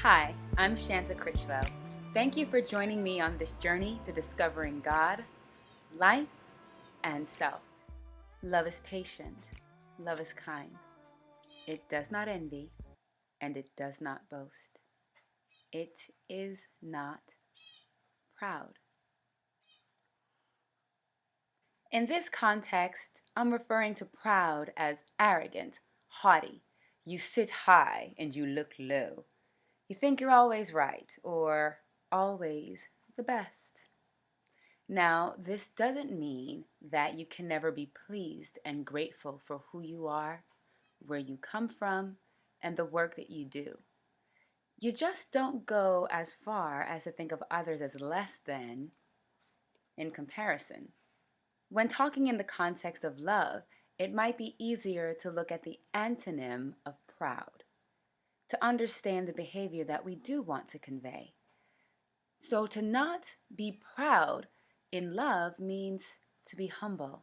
Hi, I'm Shanta Critchlow. Thank you for joining me on this journey to discovering God, life, and self. Love is patient. Love is kind. It does not envy, and it does not boast. It is not proud. In this context, I'm referring to proud as arrogant, haughty. You sit high and you look low. You think you're always right or always the best. Now, this doesn't mean that you can never be pleased and grateful for who you are, where you come from, and the work that you do. You just don't go as far as to think of others as less than in comparison. When talking in the context of love, it might be easier to look at the antonym of proud, to understand the behavior that we do want to convey. So to not be proud in love means to be humble.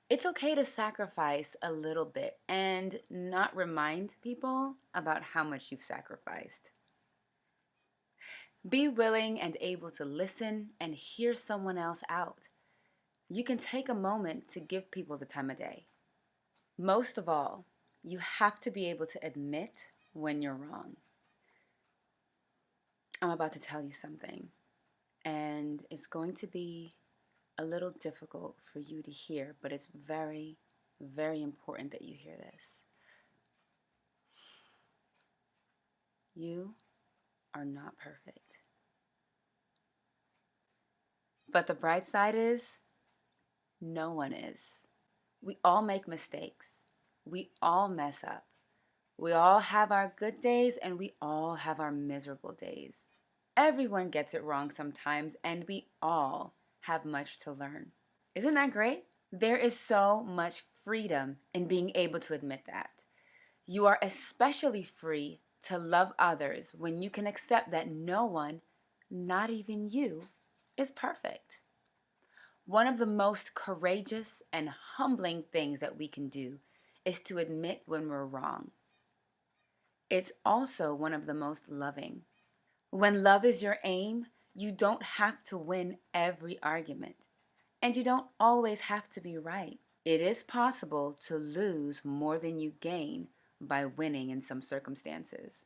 It's okay to sacrifice a little bit and not remind people about how much you've sacrificed. Be willing and able to listen and hear someone else out. You can take a moment to give people the time of day. Most of all, you have to be able to admit when you're wrong. I'm about to tell you something, and it's going to be a little difficult for you to hear, but it's very, very important that you hear this. You are not perfect. But the bright side is, no one is. We all make mistakes. We all mess up. We all have our good days and we all have our miserable days. Everyone gets it wrong sometimes, and we all have much to learn. Isn't that great? There is so much freedom in being able to admit that. You are especially free to love others when you can accept that no one, not even you, is perfect. One of the most courageous and humbling things that we can do is to admit when we're wrong. It's also one of the most loving. When love is your aim, you don't have to win every argument, and you don't always have to be right. It is possible to lose more than you gain by winning in some circumstances.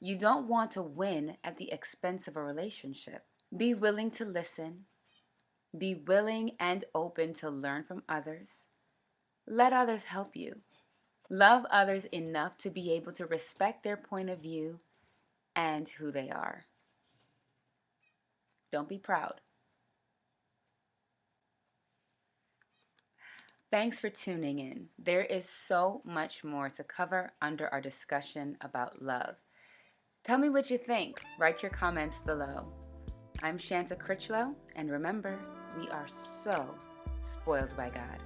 You don't want to win at the expense of a relationship. Be willing to listen. Be willing and open to learn from others. Let others help you. Love others enough to be able to respect their point of view and who they are. Don't be proud. Thanks for tuning in. There is so much more to cover under our discussion about love. Tell me what you think. Write your comments below. I'm Shanta Critchlow, and remember, we are so spoiled by God.